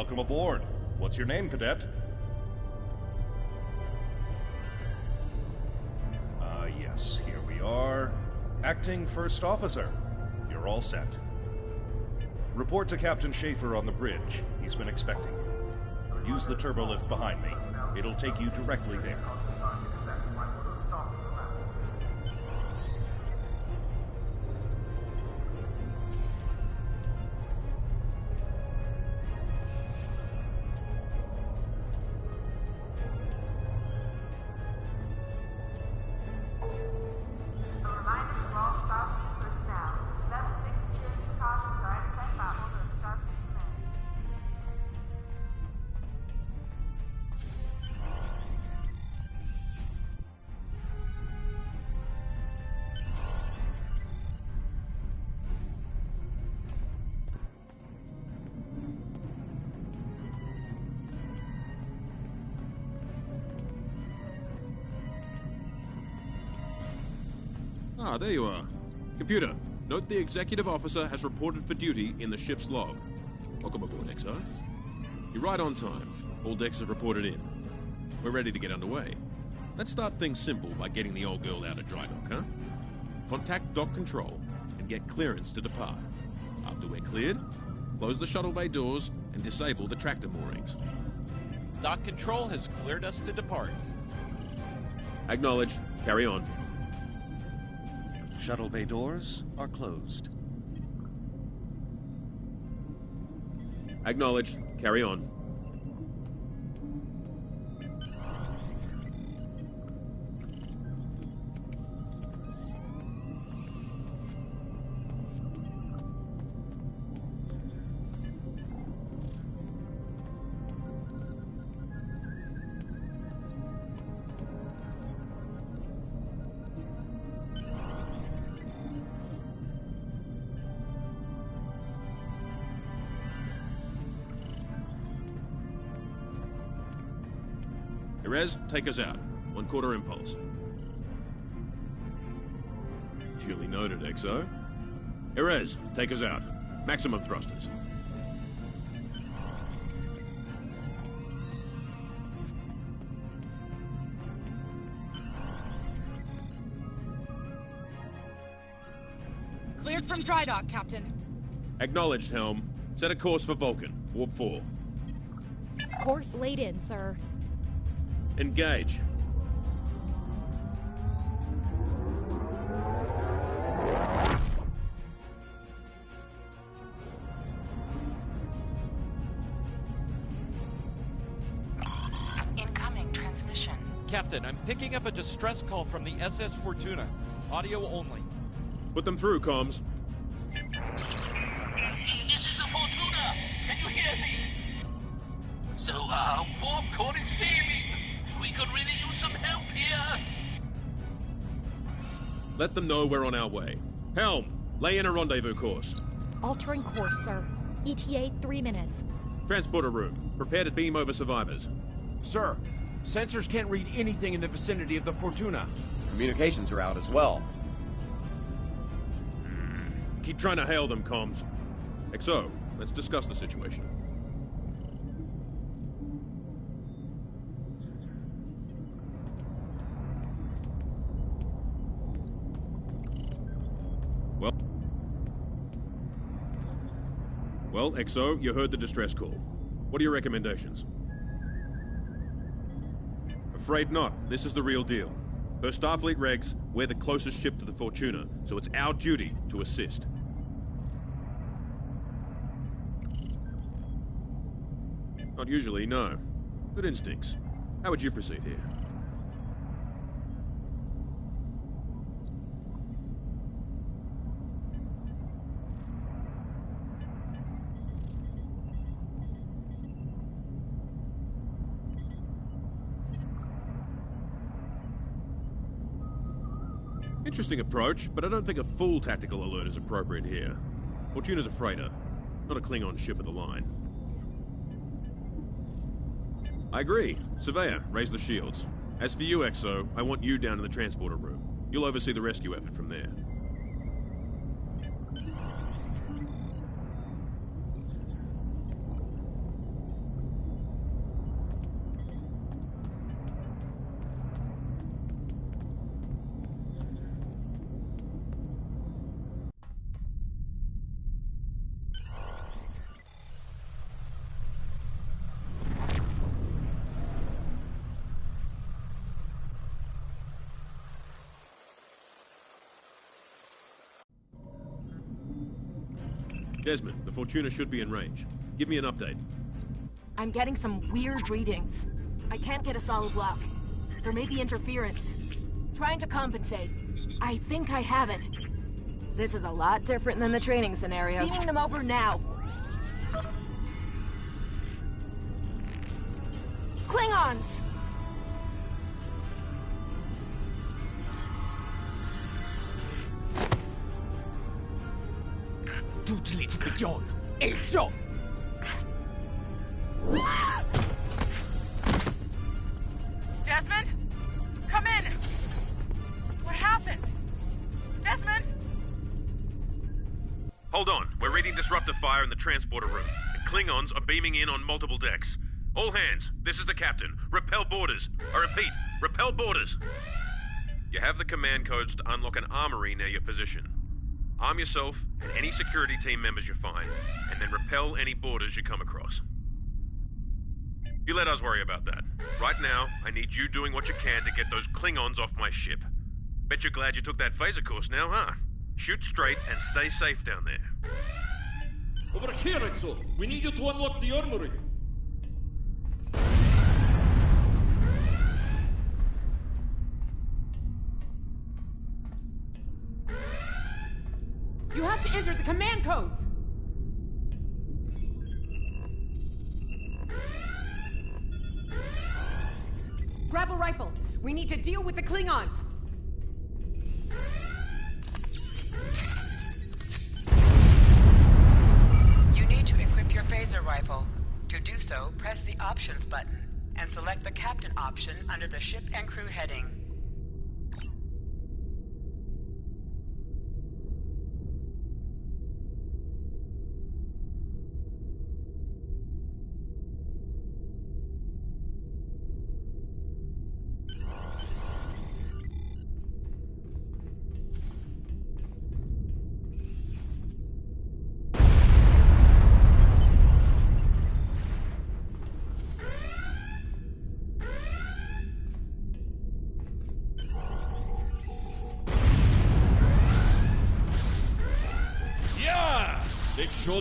Welcome aboard. What's your name, cadet? Yes, here we are. Acting First Officer. You're all set. Report to Captain Schaefer on the bridge. He's been expecting you. Use the turbolift behind me. It'll take you directly there. Ah, there you are. Computer, note the executive officer has reported for duty in the ship's log. Welcome aboard, XO. You're right on time. All decks have reported in. We're ready to get underway. Let's start things simple by getting the old girl out of dry dock, huh? Contact dock control and get clearance to depart. After we're cleared, close the shuttle bay doors and disable the tractor moorings. Dock control has cleared us to depart. Acknowledged. Carry on. Shuttle bay doors are closed. Acknowledged. Carry on. Erez, take us out. 1/4 impulse. Duly noted, XO. Erez, take us out. Maximum thrusters. Cleared from dry dock, Captain. Acknowledged, Helm. Set a course for Vulcan. Warp 4. Course laid in, sir. Engage. Incoming transmission. Captain, I'm picking up a distress call from the SS Fortuna. Audio only. Put them through, comms. This is the Fortuna! Can you hear me? So, warp core is failing. We could really use some help here. Let them know we're on our way. Helm, lay in a rendezvous course. Altering course, sir. ETA 3 minutes. Transporter room. Prepare to beam over survivors. Sir, sensors can't read anything in the vicinity of the Fortuna. Communications are out as well. Keep trying to hail them, comms. XO, let's discuss the situation. Well, XO, you heard the distress call. What are your recommendations? Afraid not. This is the real deal. Per Starfleet regs, we're the closest ship to the Fortuna, so it's our duty to assist. Not usually, no. Good instincts. How would you proceed here? Interesting approach, but I don't think a full tactical alert is appropriate here. Fortuna's a freighter, not a Klingon ship of the line. I agree. Surveyor, raise the shields. As for you, XO, I want you down in the transporter room. You'll oversee the rescue effort from there. Desmond, the Fortuna should be in range. Give me an update. I'm getting some weird readings. I can't get a solid lock. There may be interference. Trying to compensate. I think I have it. This is a lot different than the training scenarios. Beaming them over now. Klingons! Desmond? Come in! What happened? Desmond? Hold on. We're reading disruptor fire in the transporter room, and Klingons are beaming in on multiple decks. All hands, this is the captain. Repel boarders. I repeat, repel boarders. You have the command codes to unlock an armory near your position. Arm yourself and any security team members you find, and then repel any boarders you come across. You let us worry about that. Right now, I need you doing what you can to get those Klingons off my ship. Bet you're glad you took that phaser course now, huh? Shoot straight and stay safe down there. Over here, Exo! We need you to unlock the armory! You have to enter the command codes! Grab a rifle. We need to deal with the Klingons. You need to equip your phaser rifle. To do so, press the options button and select the captain option under the ship and crew heading.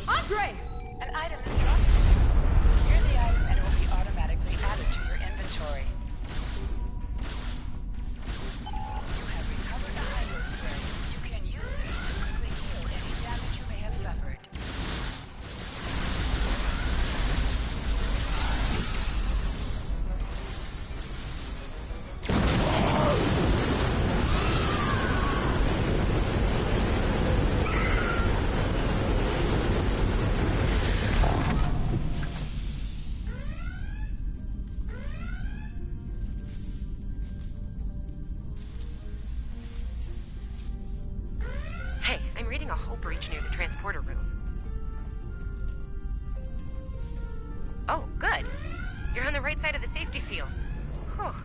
Andre! An item is dropped. Hear the item and it will be automatically added to your inventory. You have recovered a hydro spray. You can use this to quickly heal any damage you may have suffered. Hey, I'm reading a hull breach near the transporter room. Oh, good. You're on the right side of the safety field. Whew.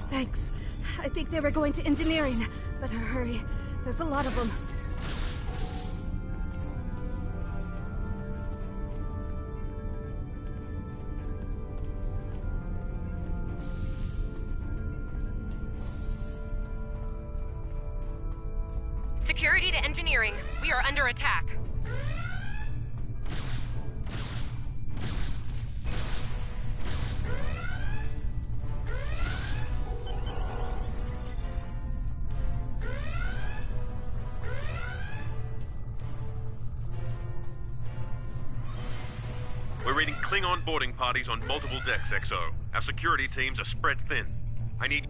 Thanks. I think they were going to engineering. Better hurry. There's a lot of them. Security to engineering. We are under attack. We're reading Klingon boarding parties on multiple decks, XO. Our security teams are spread thin. I need...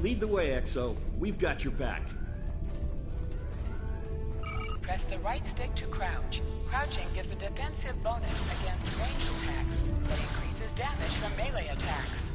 Lead the way, XO. We've got your back. Press the right stick to crouch. Crouching gives a defensive bonus against ranged attacks, but increases damage from melee attacks.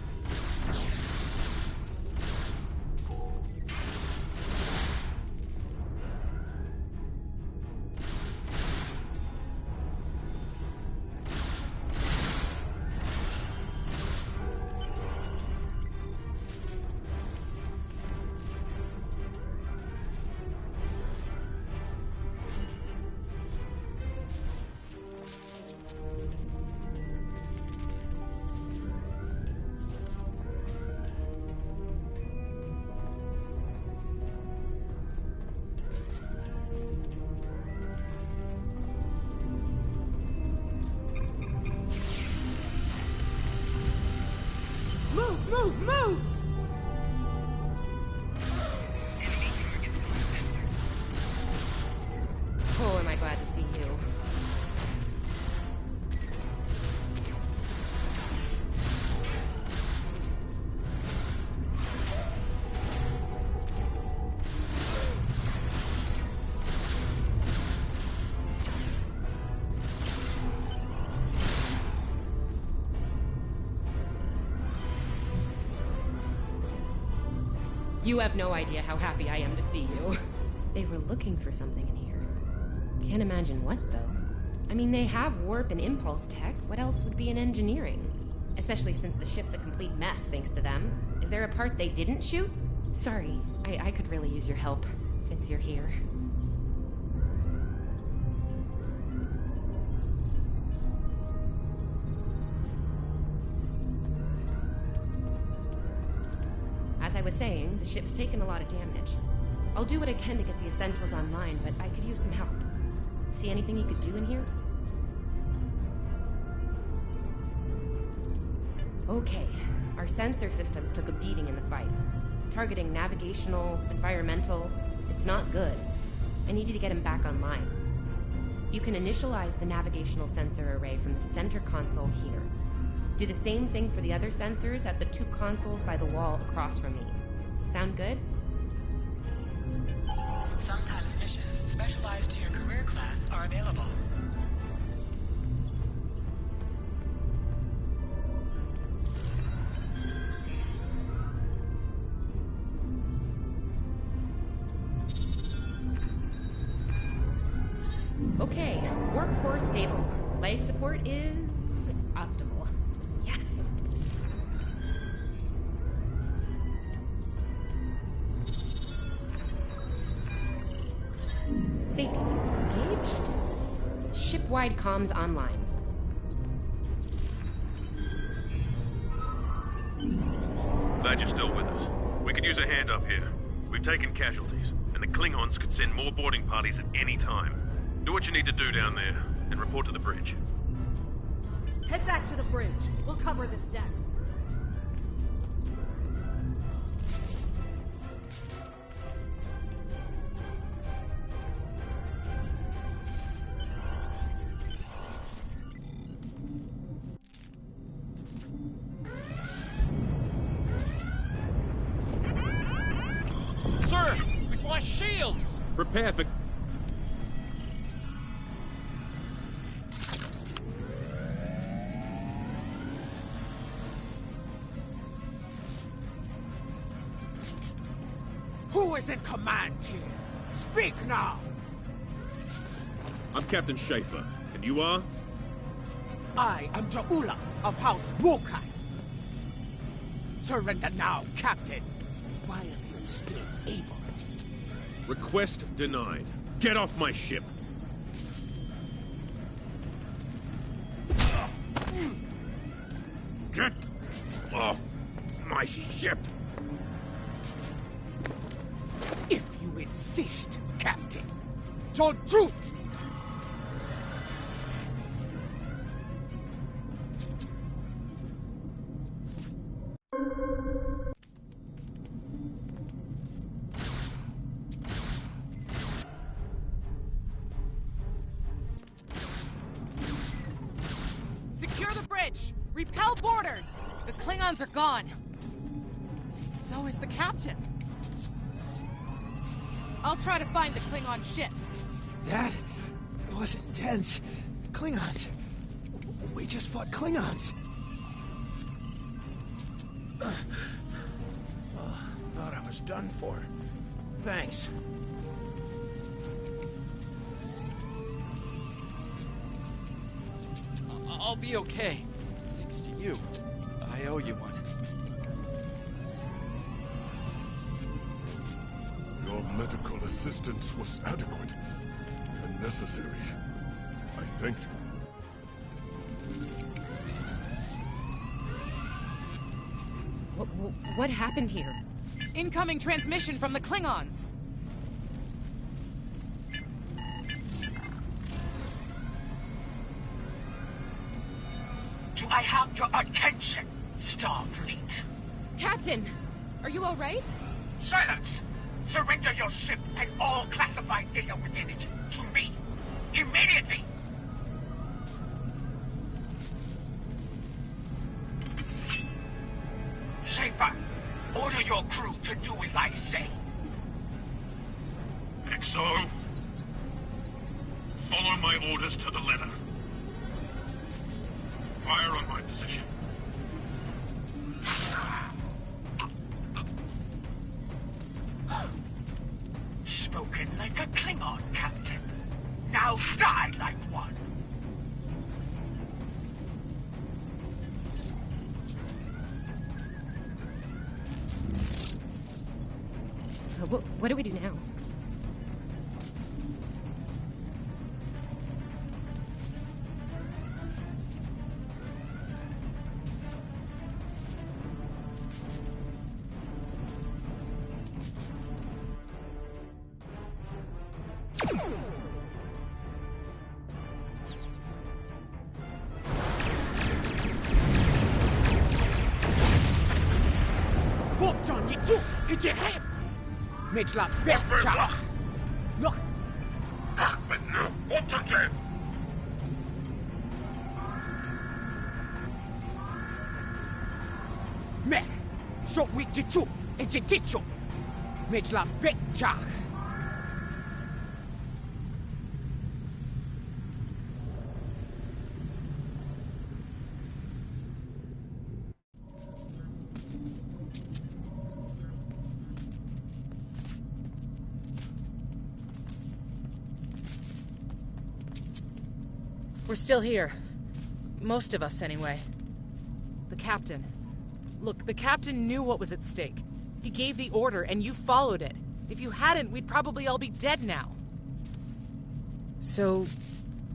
Move! Oh, am I glad to see you. You have no idea how happy I am to see you. They were looking for something in here. Can't imagine what, though. I mean, they have warp and impulse tech. What else would be in engineering? Especially since the ship's a complete mess, thanks to them. Is there a part they didn't shoot? Sorry, I could really use your help, since you're here. As I was saying, the ship's taken a lot of damage. I'll do what I can to get the essentials online, but I could use some help. See anything you could do in here? Okay, our sensor systems took a beating in the fight. Targeting navigational, environmental, it's not good. I need you to get him back online. You can initialize the navigational sensor array from the center console here. Do the same thing for the other sensors at the 2 consoles by the wall across from me. Sound good? Sometimes missions specialized to your career class are available. Okay, warp core stable. Life support is optimal. Yes. Safety fields engaged. Ship-wide comms online. Glad you're still with us. We could use a hand up here. We've taken casualties, and the Klingons could send more boarding parties at any time. Do what you need to do down there, and report to the bridge. Head back to the bridge. We'll cover this deck. Sir, we flash shields! Prepare for... Who is in command here? Speak now! I'm Captain Schaefer, and you are? I am Ja'ula of House Wokai. Surrender now, Captain, while you're still able. Request denied. Get off my ship! Get off my ship! If you insist, Captain. Joju! Secure the bridge! Repel boarders! The Klingons are gone! So is the captain. I'll try to find the Klingon ship. That was intense. Klingons. We just fought Klingons. Thought I was done for. Thanks. I'll be okay. Thanks to you. I owe you one. Your medical assistance was adequate and necessary. I thank you. What happened here? Incoming transmission from the Klingons. Do I have your attention, Starfleet? Captain, are you all right? Silence! Surrender your ship and all classified data within it to me. Immediately! Schaefer, order your crew to do as I say. XO, follow my orders to the letter. Fire on my position. Spoken like a Klingon, Captain. Now die like one. What do we do now? Mitchla Betcha! Look! Ahmed, no! What Mech! Short week Jichu! Ejitichu! Mitchla Betcha! We're still here. Most of us, anyway. The captain. Look, the captain knew what was at stake. He gave the order, and you followed it. If you hadn't, we'd probably all be dead now. So,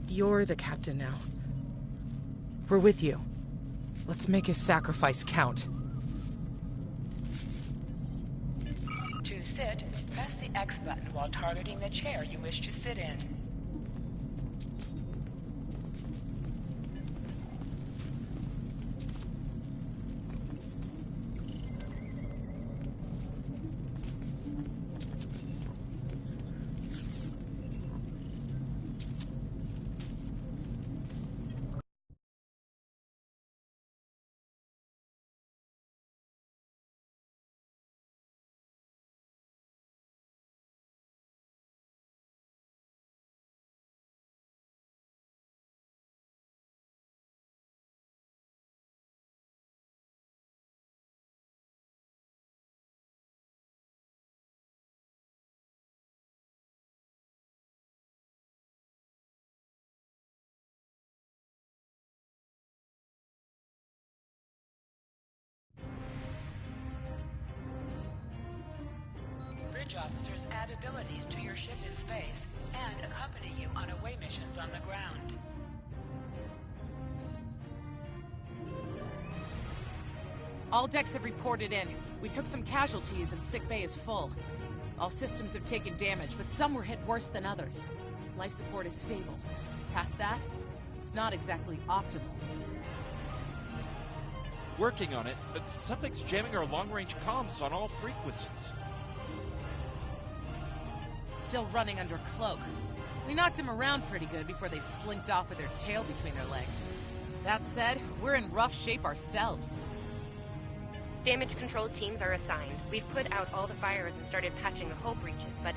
you're the captain now. We're with you. Let's make his sacrifice count. To sit, press the X button while targeting the chair you wish to sit in. Bridge officers add abilities to your ship in space and accompany you on away missions on the ground. All decks have reported in. We took some casualties and sick bay is full. All systems have taken damage, but some were hit worse than others. Life support is stable. Past that, it's not exactly optimal. Working on it, but something's jamming our long-range comms on all frequencies. Still running under cloak. We knocked him around pretty good before they slinked off with their tail between their legs. That said, we're in rough shape ourselves. Damage control teams are assigned. We've put out all the fires and started patching the hull breaches, but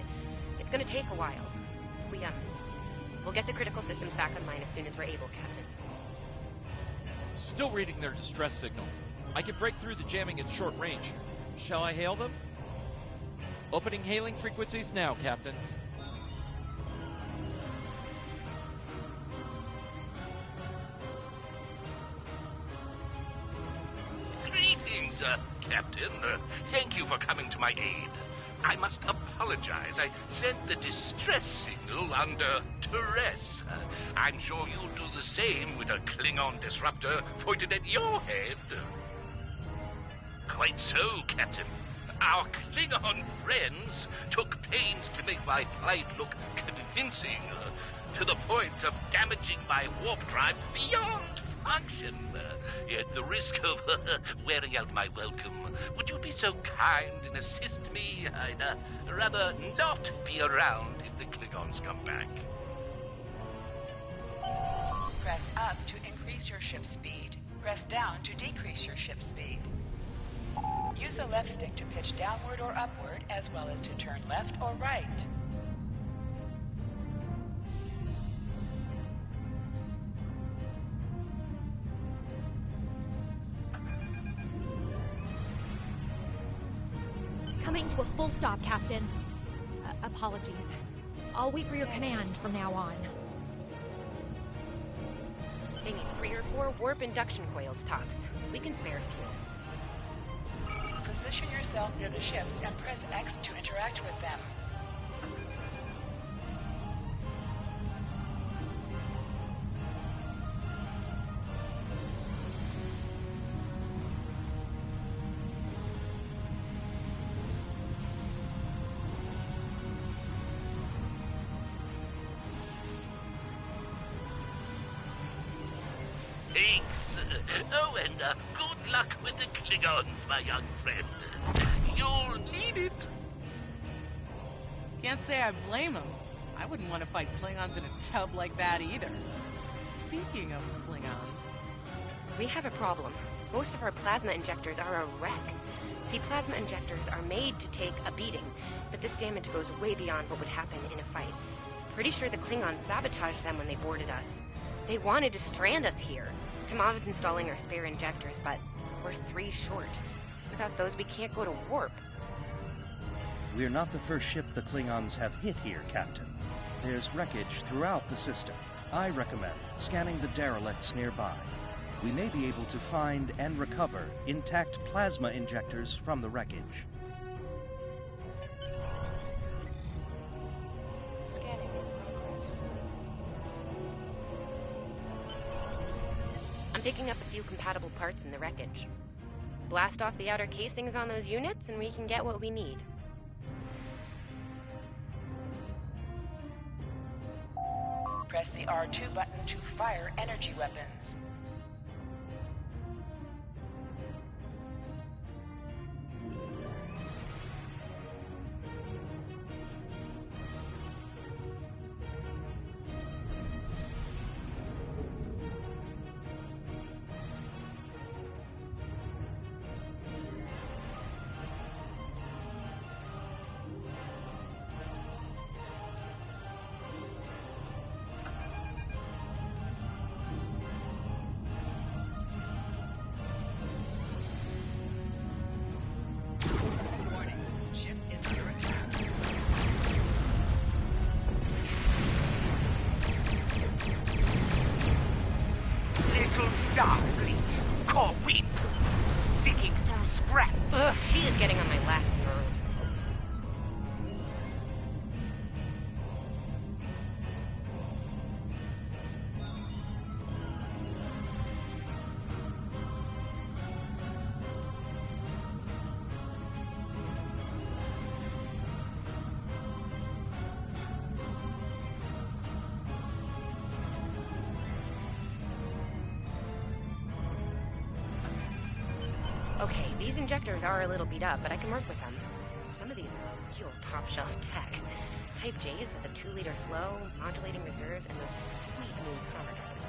it's gonna take a while. We'll get the critical systems back online as soon as we're able, Captain. Still reading their distress signal. I can break through the jamming at short range. Shall I hail them? Opening hailing frequencies now, Captain. Greetings, Captain. Thank you for coming to my aid. I must apologize. I sent the distress signal under duress. I'm sure you'll do the same with a Klingon disruptor pointed at your head. Quite so, Captain. Our Klingon friends took pains to make my plight look convincing, to the point of damaging my warp drive beyond function. At the risk of wearing out my welcome, would you be so kind and assist me? I'd rather not be around if the Klingons come back. Press up to increase your ship's speed. Press down to decrease your ship's speed. Use the left stick to pitch downward or upward, as well as to turn left or right. Coming to a full stop, Captain. Apologies. I'll wait for your command from now on. They need 3 or 4 warp induction coils tops. We can spare a few. Position yourself near the ships and press X to interact with them. Oh, and good luck with the Klingons, my young friend. You'll need it. Can't say I blame him. I wouldn't want to fight Klingons in a tub like that either. Speaking of Klingons... We have a problem. Most of our plasma injectors are a wreck. See, plasma injectors are made to take a beating, but this damage goes way beyond what would happen in a fight. Pretty sure the Klingons sabotaged them when they boarded us. They wanted to strand us here. Tamav is installing our spare injectors, but we're 3 short. Without those, we can't go to warp. We're not the first ship the Klingons have hit here, Captain. There's wreckage throughout the system. I recommend scanning the derelicts nearby. We may be able to find and recover intact plasma injectors from the wreckage. I'm picking up a few compatible parts in the wreckage. Blast off the outer casings on those units and we can get what we need. Press the R2 button to fire energy weapons. Ugh, she is getting on my last nerve. Okay, these injectors are a little beat up, but I can work with them. Some of these are real top-shelf tech. Type J's with a 2-liter flow, modulating reserves, and those sweet new converters.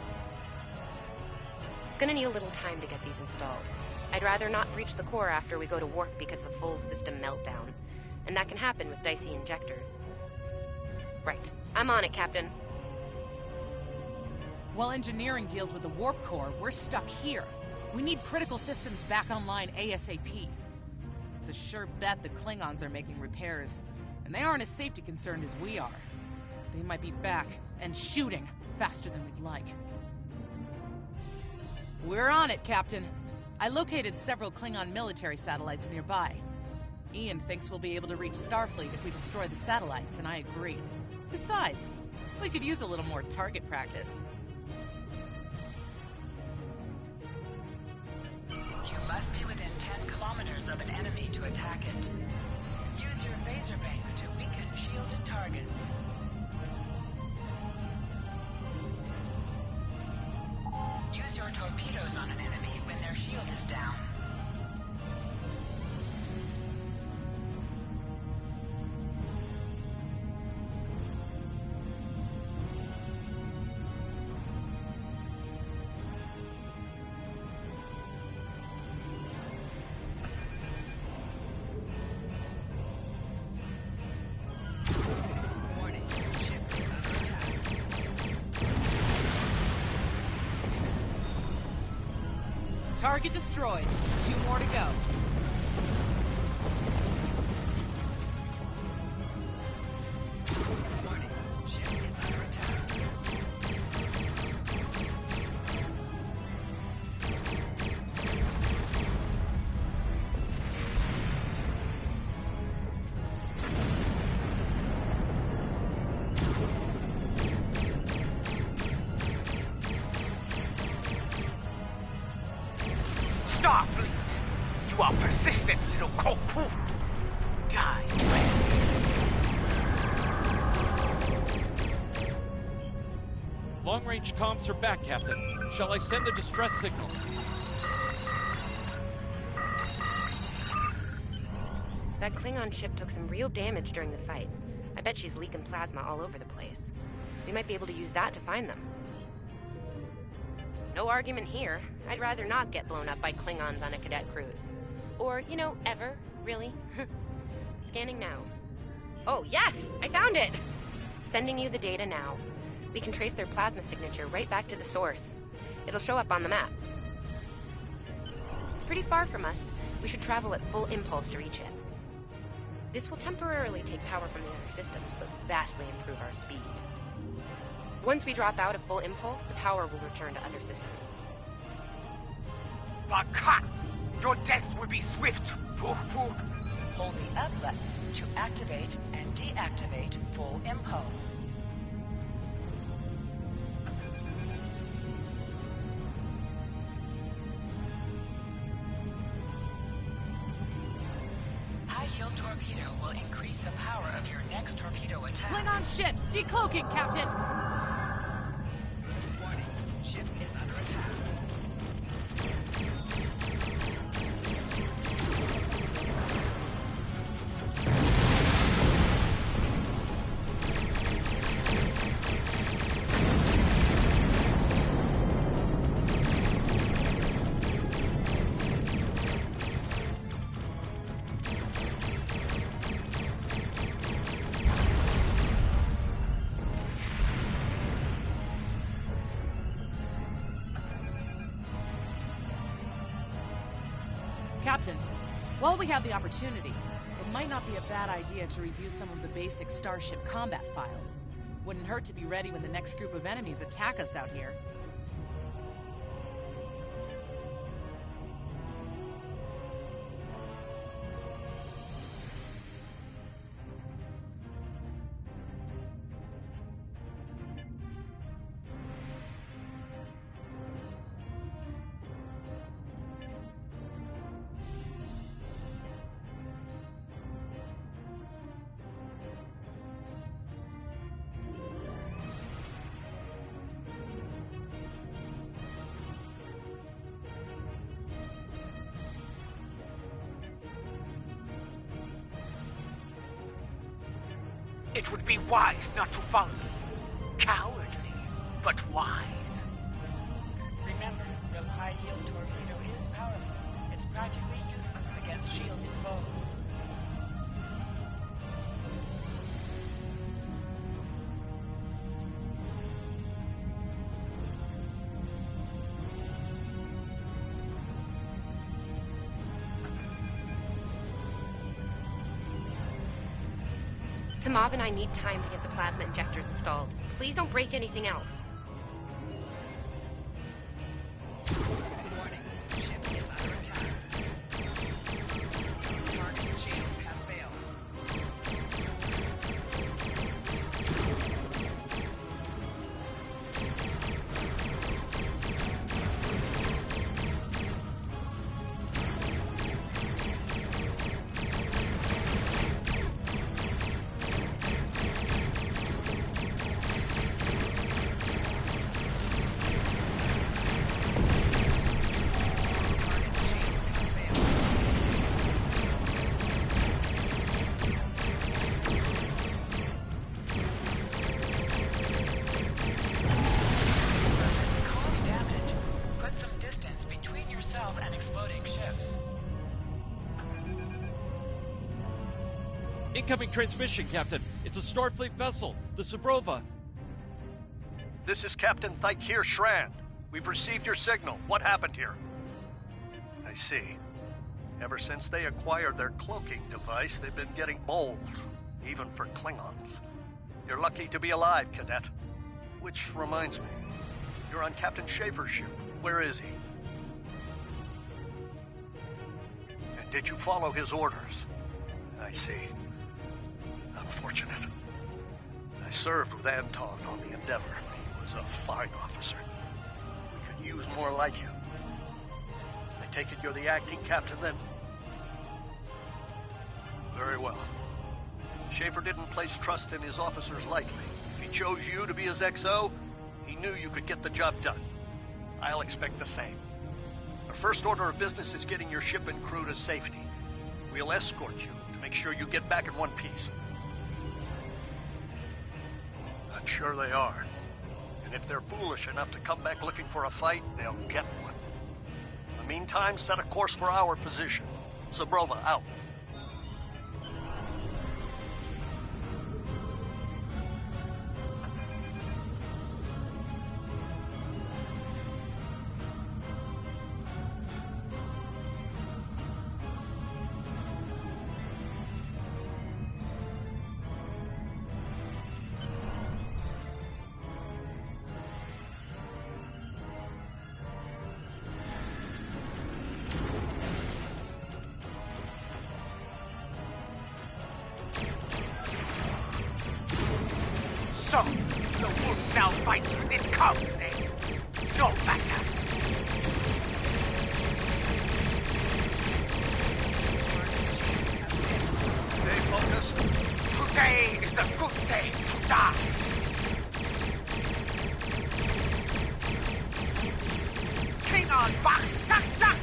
Gonna need a little time to get these installed. I'd rather not breach the core after we go to warp because of a full system meltdown. And that can happen with dicey injectors. Right. I'm on it, Captain. While engineering deals with the warp core, we're stuck here. We need critical systems back online ASAP. It's a sure bet the Klingons are making repairs, and they aren't as safety concerned as we are. They might be back and shooting faster than we'd like. We're on it, Captain. I located several Klingon military satellites nearby. Ian thinks we'll be able to reach Starfleet if we destroy the satellites, and I agree. Besides, we could use a little more target practice. You must be within 10 kilometers of an enemy to attack it. Use your phaser banks to weaken shielded targets. Use your torpedoes on an enemy when their shield is down. Target destroyed. 2 more to go. Warning. Ship is under attack. Starfleet! You are persistent, little cockpoo! Die. Long-range comms are back, Captain. Shall I send a distress signal? That Klingon ship took some real damage during the fight. I bet she's leaking plasma all over the place. We might be able to use that to find them. No argument here. I'd rather not get blown up by Klingons on a cadet cruise. Or, you know, ever, really. Scanning now. Oh, yes! I found it! Sending you the data now. We can trace their plasma signature right back to the source. It'll show up on the map. It's pretty far from us. We should travel at full impulse to reach it. This will temporarily take power from the other systems, but vastly improve our speed. Once we drop out of full impulse, the power will return to other systems. Baka! Your death will be swift! Hold the up button to activate and deactivate full impulse. High-yield torpedo will increase the power of your next torpedo attack. Klingon ships! Decloaking, Captain! Warning. Ship is under attack. Captain, while we have the opportunity, it might not be a bad idea to review some of the basic Starship combat files. Wouldn't hurt to be ready when the next group of enemies attack us out here. It would be wise not to follow me. Cowardly, but wise. Remember, the high-yield torpedo is powerful. Its practically useless against shielded foes. Tamav and I need time to get the plasma injectors installed. Please don't break anything else. Warning. Ship is under attack. Target shields have failed. Cause damage. Put some distance between yourself and exploding ships. Incoming transmission, Captain. It's a Starfleet vessel, the Zabrova. This is Captain Thykir Shran. We've received your signal. What happened here? I see. Ever since they acquired their cloaking device, they've been getting bold, even for Klingons. You're lucky to be alive, Cadet. Which reminds me, you're on Captain Schaefer's ship. Where is he? And did you follow his orders? I see. Unfortunate. I served with Anton on the Endeavor. He was a fine officer. We could use more like him. I take it you're the acting captain then? Very well. Schaefer didn't place trust in his officers lightly. If he chose you to be his XO, he knew you could get the job done. I'll expect the same. Our first order of business is getting your ship and crew to safety. We'll escort you to make sure you get back in one piece. I'm sure they are. And if they're foolish enough to come back looking for a fight, they'll get one. In the meantime, set a course for our position. Zabrova out. So, the wolf now fights with its cubs, eh? No matter. Stay focused. Today is a good day to die. Klingon back, zack, zack!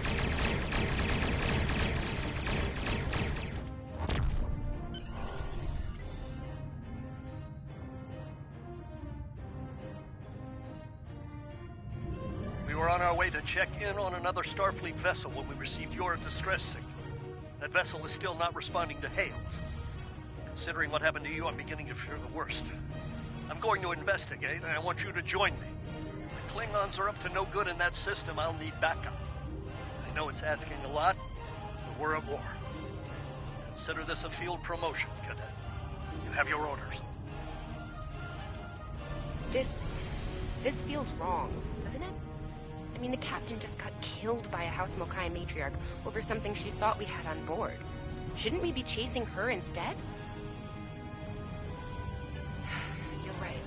We were on our way to check in on another Starfleet vessel when we received your distress signal. That vessel is still not responding to hails. Considering what happened to you, I'm beginning to fear the worst. I'm going to investigate, and I want you to join me. If the Klingons are up to no good in that system, I'll need backup. I know it's asking a lot, but we're at war. Consider this a field promotion, Cadet. You have your orders. This feels wrong, doesn't it? I mean, the captain just got killed by a House Mokai matriarch over something she thought we had on board. Shouldn't we be chasing her instead? You're right.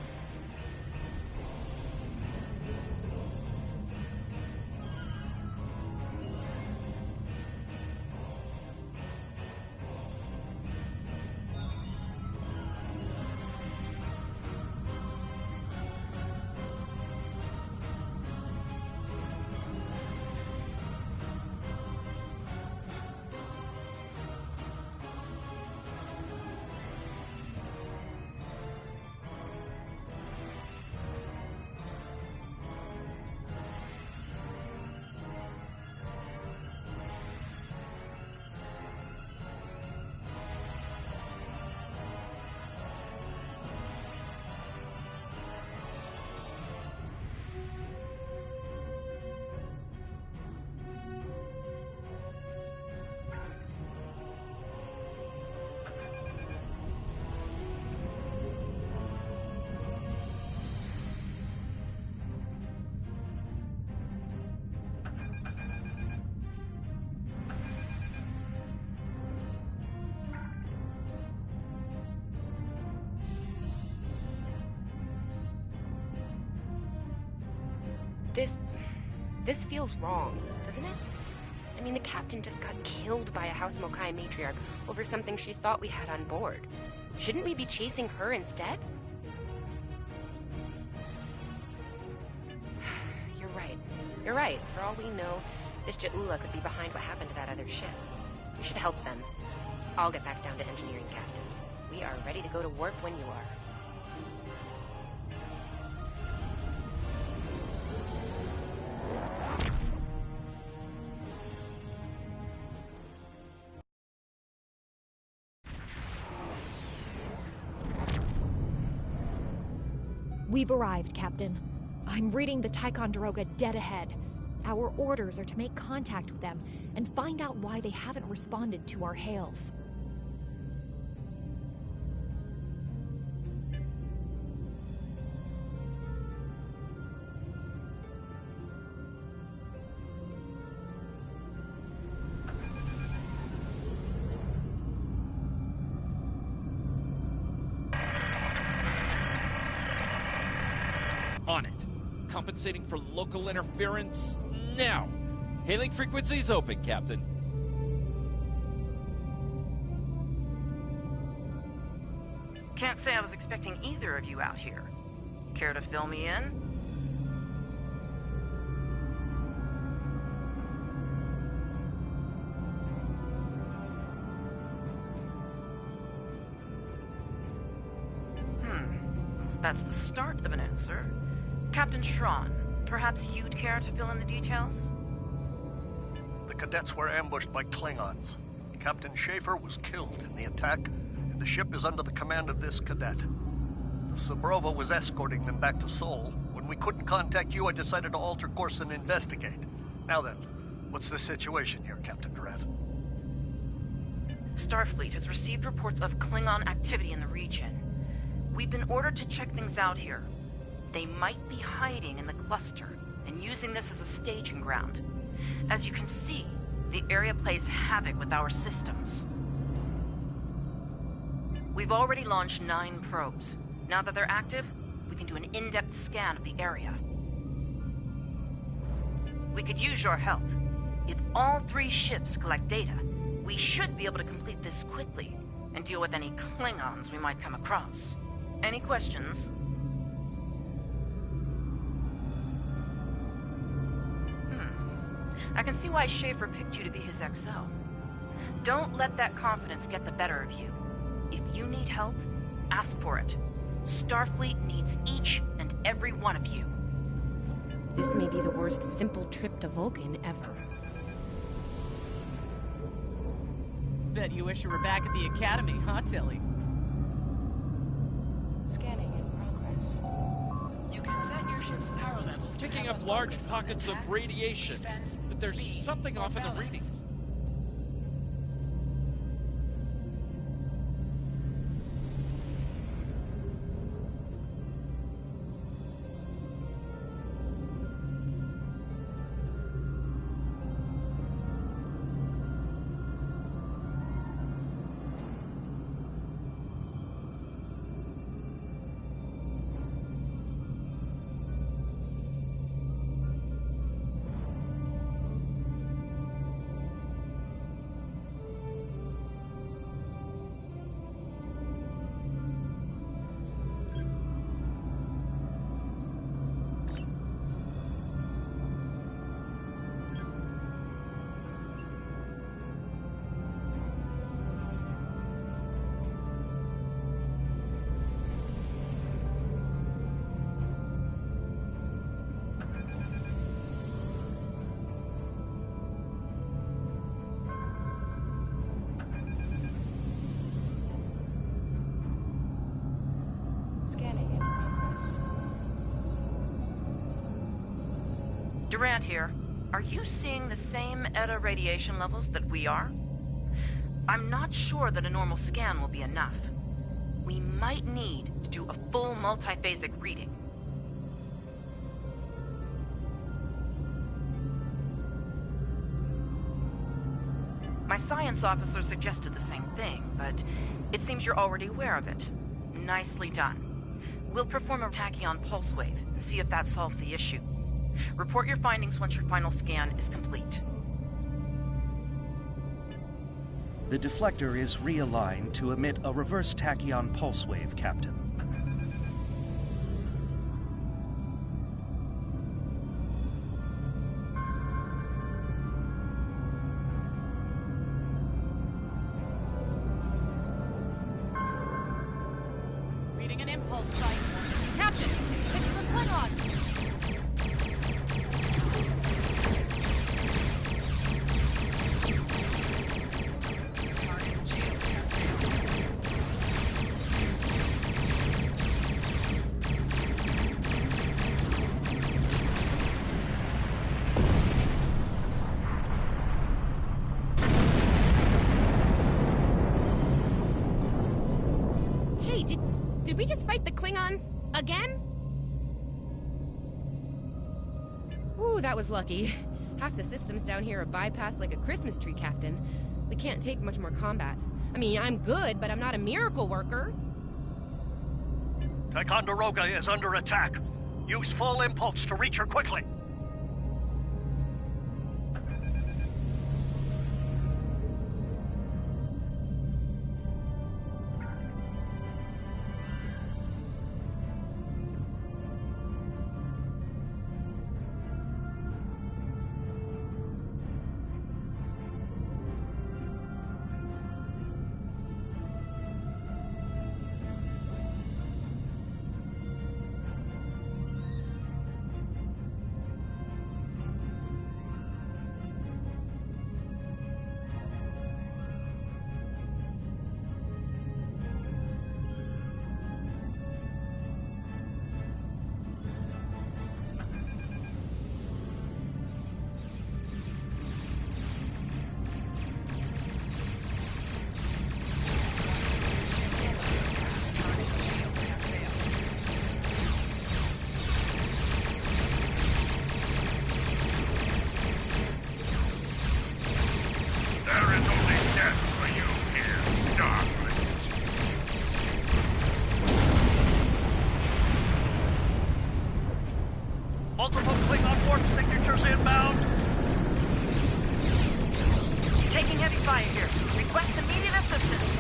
This feels wrong, doesn't it? I mean, the captain just got killed by a House Mokai matriarch over something she thought we had on board. Shouldn't we be chasing her instead? You're right. For all we know, this Ja'ula could be behind what happened to that other ship. We should help them. I'll get back down to engineering, Captain. We are ready to go to work when you are. We've arrived, Captain. I'm reading the Ticonderoga dead ahead. Our orders are to make contact with them and find out why they haven't responded to our hails. On it. Compensating for local interference now. Hailing frequencies open, Captain. Can't say I was expecting either of you out here. Care to fill me in? That's the start of an answer. Captain Shran, perhaps you'd care to fill in the details? The cadets were ambushed by Klingons. Captain Schaefer was killed in the attack, and the ship is under the command of this cadet. The Sabrova was escorting them back to Sol. When we couldn't contact you, I decided to alter course and investigate. Now then, what's the situation here, Captain Durant? Starfleet has received reports of Klingon activity in the region. We've been ordered to check things out here. They might be hiding in the cluster and using this as a staging ground. As you can see, the area plays havoc with our systems. We've already launched 9 probes. Now that they're active, we can do an in-depth scan of the area. We could use your help. If all 3 ships collect data, we should be able to complete this quickly and deal with any Klingons we might come across. Any questions? I can see why Schaefer picked you to be his XO. Don't let that confidence get the better of you. If you need help, ask for it. Starfleet needs each and every one of you. This may be the worst simple trip to Vulcan ever. Bet you wish you were back at the Academy, huh, Tilly? Scanning in progress. You can set your ship's power levels. Picking up large pockets of radiation, but there's something off in the readings. Durant here. Are you seeing the same ETA radiation levels that we are? I'm not sure that a normal scan will be enough. We might need to do a full multiphasic reading. My science officer suggested the same thing, but it seems you're already aware of it. Nicely done. We'll perform a tachyon pulse wave and see if that solves the issue. Report your findings once your final scan is complete. The deflector is realigned to emit a reverse tachyon pulse wave, Captain. Reading an impulse strike. Captain, it's the Klingons! Hey, did we just fight the Klingons again? Ooh, that was lucky. Half the systems down here are bypassed like a Christmas tree, Captain. We can't take much more combat. I mean, I'm good, but I'm not a miracle worker. Ticonderoga is under attack. Use full impulse to reach her quickly. Multiple Klingon warp signatures inbound. Taking heavy fire here. Request immediate assistance.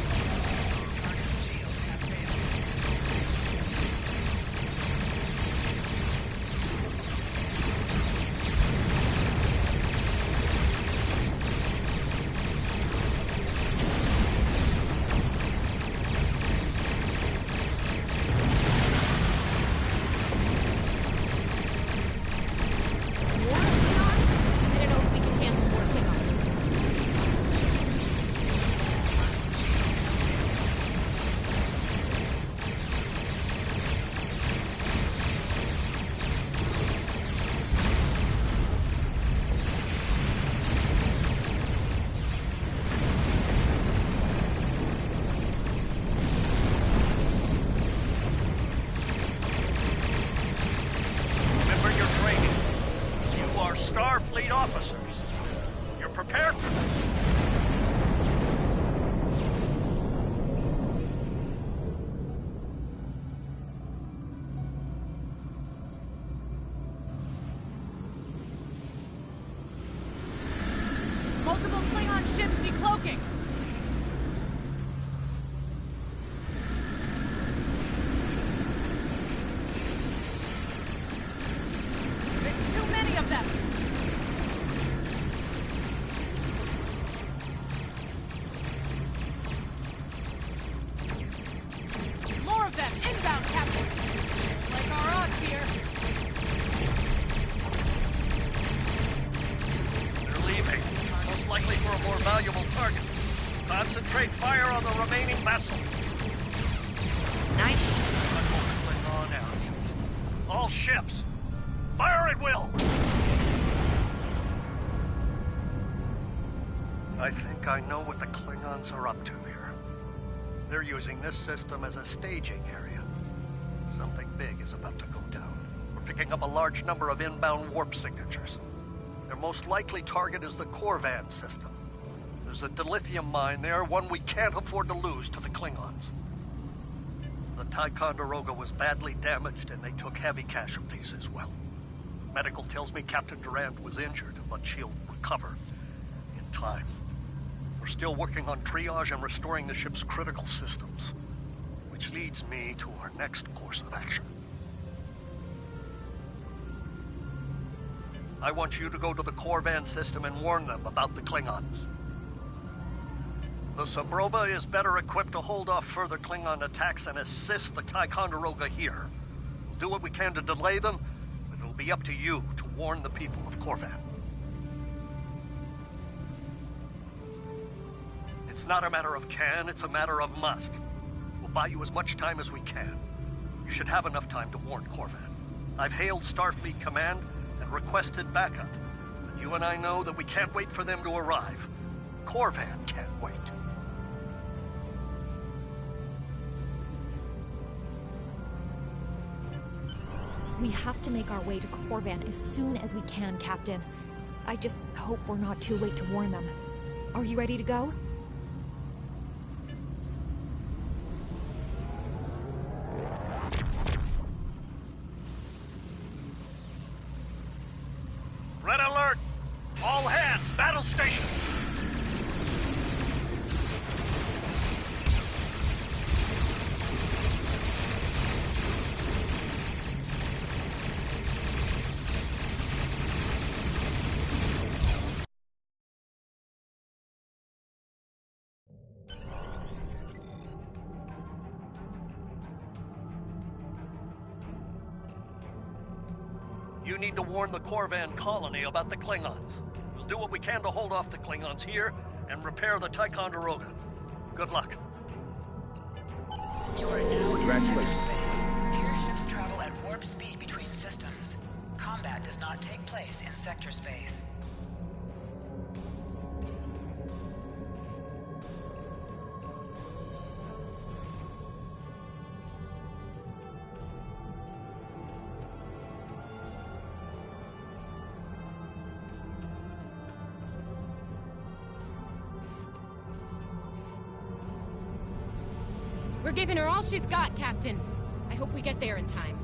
Starfleet officers. You're prepared for this? Multiple Klingon ships decloaking! There's too many of them! More of them! Inbound, Captain! Like our odds here! They're leaving. Most likely for a more valuable target. Concentrate fire on the remaining vessel. Nice. Klingon arrogance. All ships. Fire at will! I think I know what the Klingons are up to here. They're using this system as a staging area. Something big is about to go down. We're picking up a large number of inbound warp signatures. Their most likely target is the Korvan system. There's a dilithium mine there, one we can't afford to lose to the Klingons. The Ticonderoga was badly damaged and they took heavy casualties as well. Medical tells me Captain Durant was injured, but she'll recover in time. We're still working on triage and restoring the ship's critical systems, which leads me to our next course of action. I want you to go to the Korvan system and warn them about the Klingons. The Sabrova is better equipped to hold off further Klingon attacks and assist the Ticonderoga here. We'll do what we can to delay them, but it'll be up to you to warn the people of Korvan. It's not a matter of can, it's a matter of must. We'll buy you as much time as we can. You should have enough time to warn Korvan. I've hailed Starfleet Command and requested backup. But you and I know that we can't wait for them to arrive. Korvan can't wait. We have to make our way to Korvan as soon as we can, Captain. I just hope we're not too late to warn them. Are you ready to go? Red alert! All hands, battle station! You need to warn the Korvan colony about the Klingons. We'll do what we can to hold off the Klingons here and repair the Ticonderoga. Good luck. You are now Congratulations. in sector space. Here ships travel at warp speed between systems. Combat does not take place in sector space. We're giving her all she's got, Captain. I hope we get there in time.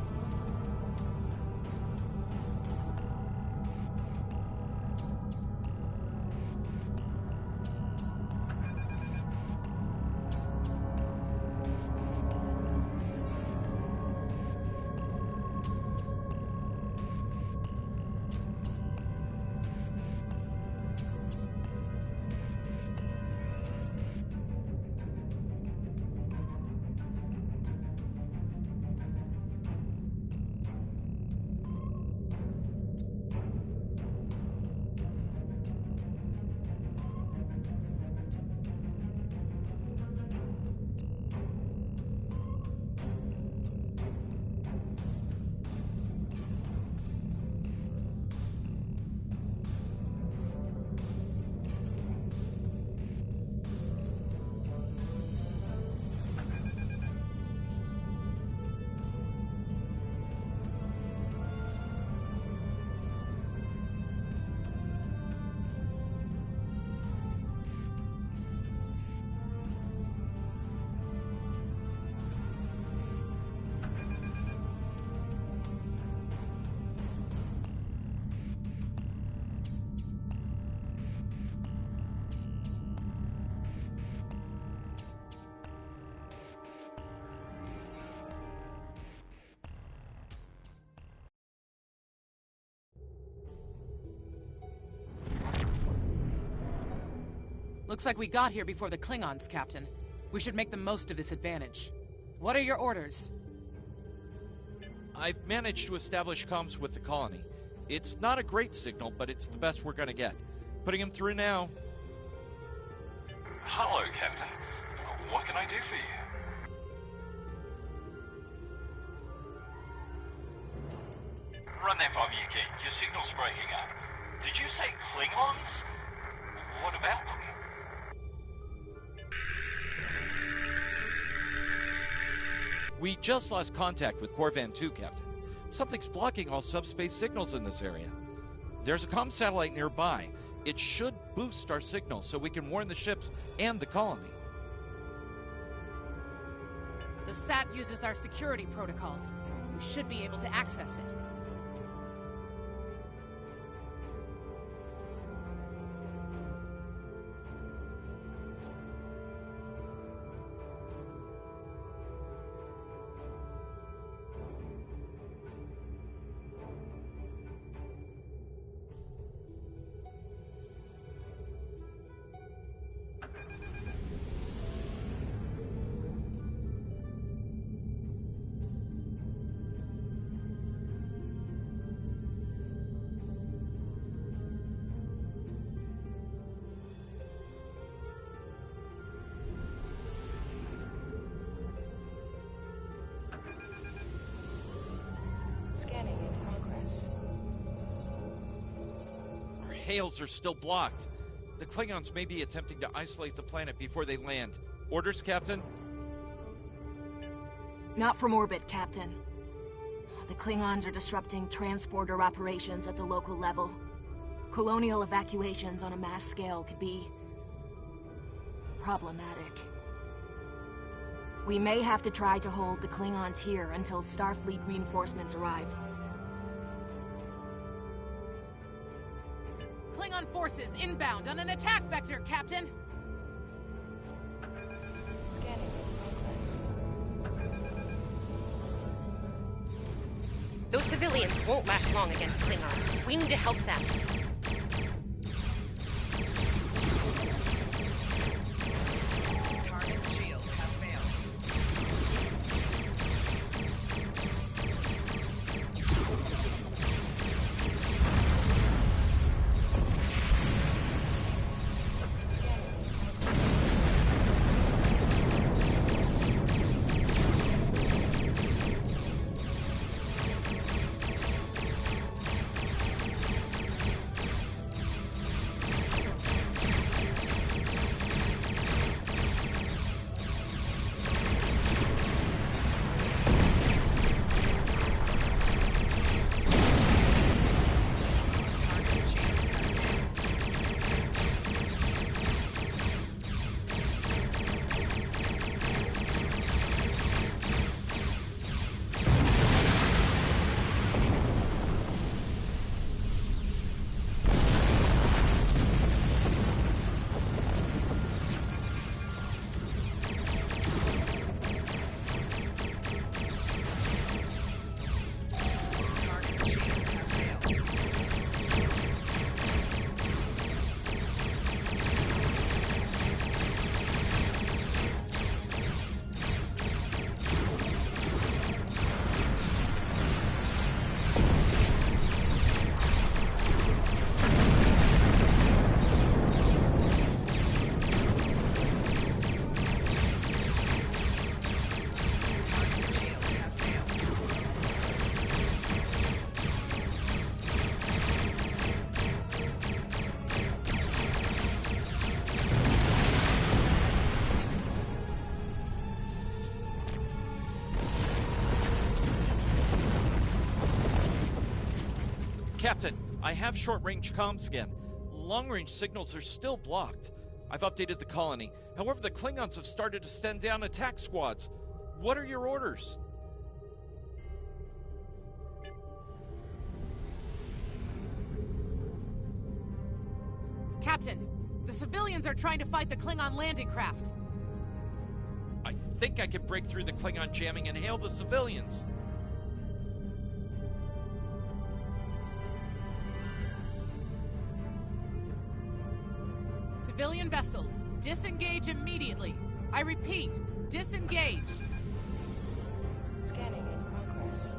Looks like we got here before the Klingons, Captain. We should make the most of this advantage. What are your orders? I've managed to establish comms with the colony. It's not a great signal, but it's the best we're gonna get. Putting him through now. Hello, Captain. What can I do for you? Run that by me again. Your signal's breaking up. Did you say Klingons? What about them? We just lost contact with Korvan 2, Captain. Something's blocking all subspace signals in this area. There's a comm satellite nearby. It should boost our signal so we can warn the ships and the colony. The SAT uses our security protocols. We should be able to access it. hails are still blocked. The Klingons may be attempting to isolate the planet before they land. Orders, Captain? Not from orbit, Captain. The Klingons are disrupting transporter operations at the local level. Colonial evacuations on a mass scale could be problematic. We may have to try to hold the Klingons here until Starfleet reinforcements arrive. Klingon forces inbound on an attack vector, Captain! Those civilians won't last long against Klingons. We need to help them. Captain, I have short-range comms again. Long-range signals are still blocked. I've updated the colony. However, the Klingons have started to send down attack squads. What are your orders? Captain, the civilians are trying to fight the Klingon landing craft. I think I can break through the Klingon jamming and hail the civilians. Civilian vessels, disengage immediately. I repeat, disengage. Scanning in progress.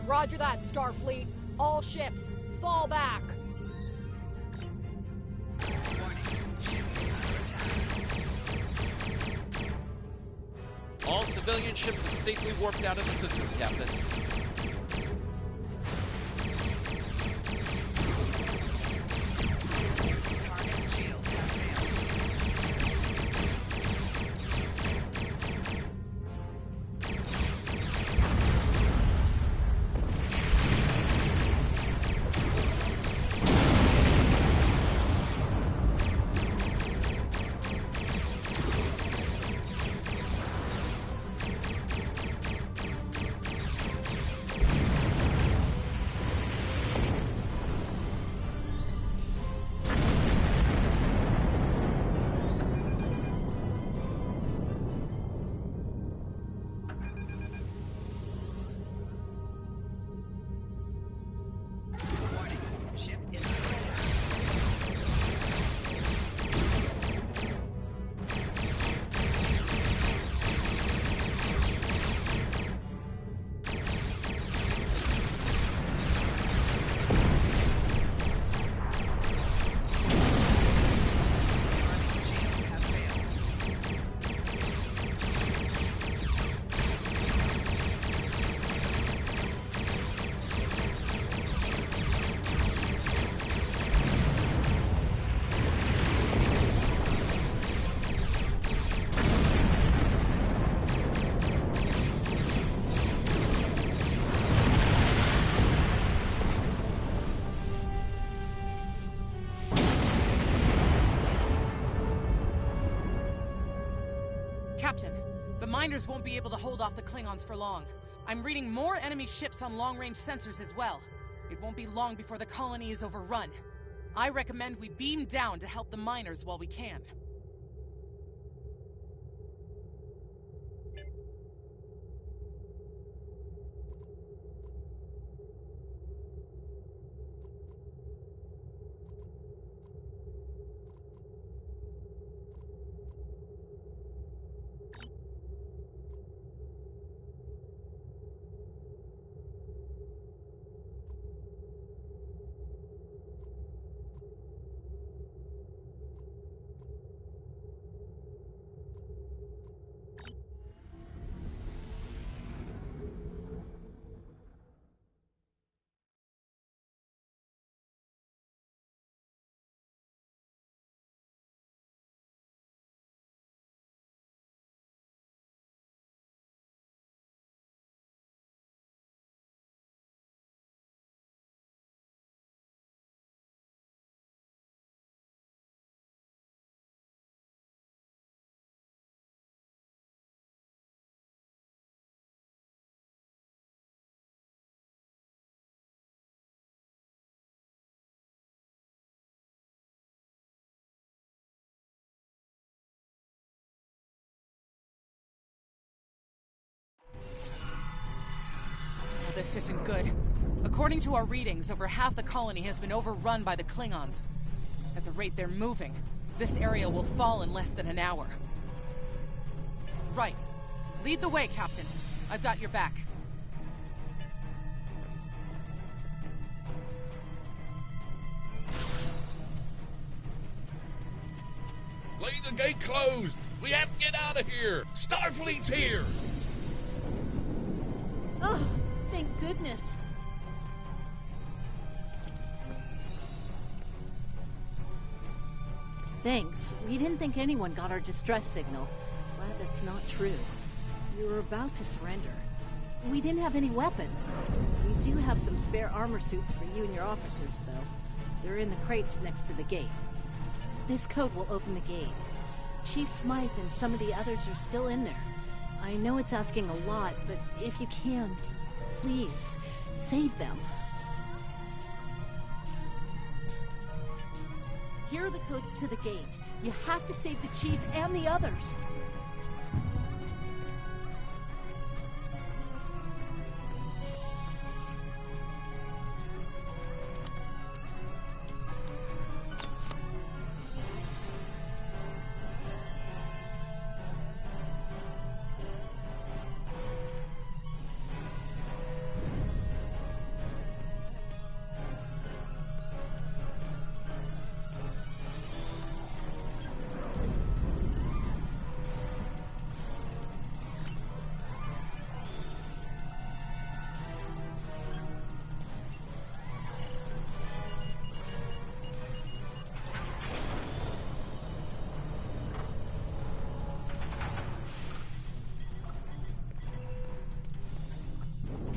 Roger that, Starfleet. All ships, fall back. All civilian ships have safely warped out of the system, Captain. miners won't be able to hold off the Klingons for long. I'm reading more enemy ships on long-range sensors as well. It won't be long before the colony is overrun. I recommend we beam down to help the miners while we can. This isn't good. According to our readings, over half the colony has been overrun by the Klingons. At the rate they're moving, this area will fall in less than an hour. Right. Lead the way, Captain. I've got your back. Leave the gate closed! We have to get out of here! Starfleet's here! Oh, thank goodness. Thanks. We didn't think anyone got our distress signal. Glad that's not true. We were about to surrender. We didn't have any weapons. We do have some spare armor suits for you and your officers, though. They're in the crates next to the gate. This code will open the gate. Chief Smythe and some of the others are still in there. I know it's asking a lot, but if you can, please, save them. Here are the codes to the gate. You have to save the Chief and the others.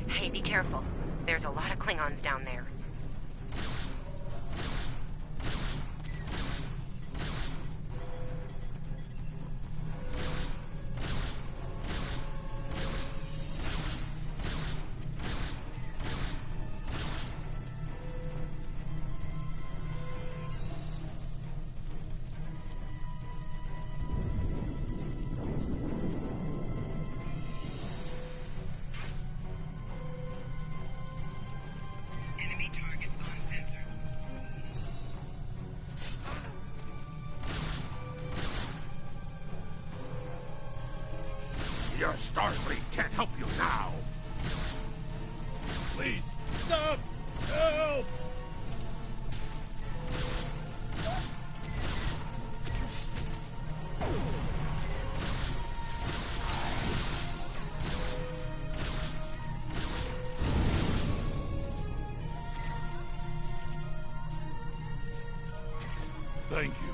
Hey, be careful. There's a lot of Klingons down there. Your Starfleet can't help you now! Please, stop! Help! Thank you.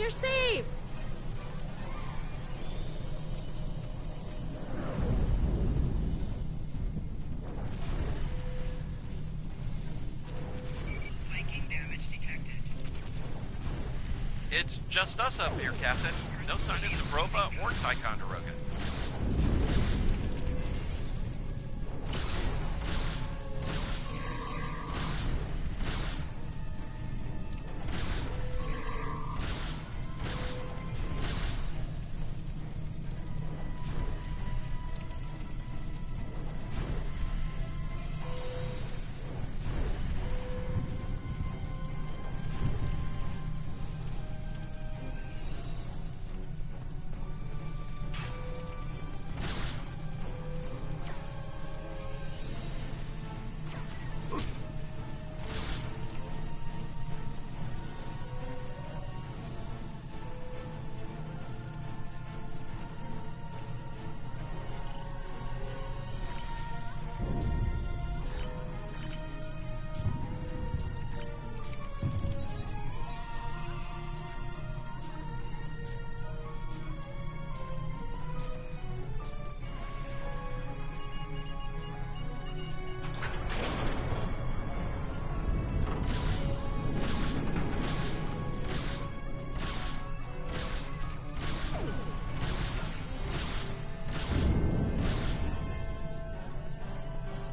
We're saved! Viking damage detected. It's just us up here, Captain. No signs of Roba or Ticonderoga.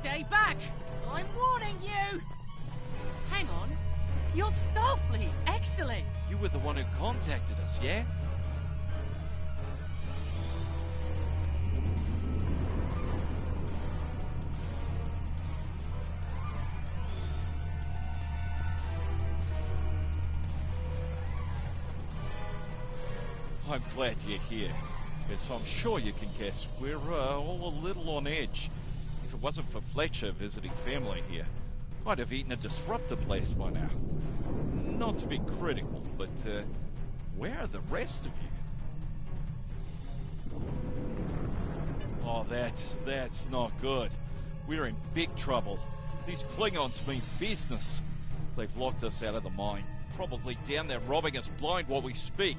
Stay back! I'm warning you! Hang on. You're Starfleet! Excellent! You were the one who contacted us, yeah? I'm glad you're here. As I'm sure you can guess, we're all a little on edge. If it wasn't for Fletcher visiting family here, I'd have eaten a disruptor place by now. Not to be critical, but where are the rest of you? Oh, that's not good. We're in big trouble. These Klingons mean business. They've locked us out of the mine, probably down there robbing us blind while we speak.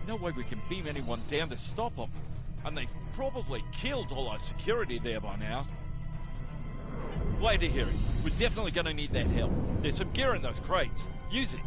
No way we can beam anyone down to stop them. And they've probably killed all our security there by now. Glad to hear it. We're definitely going to need that help. There's some gear in those crates. Use it.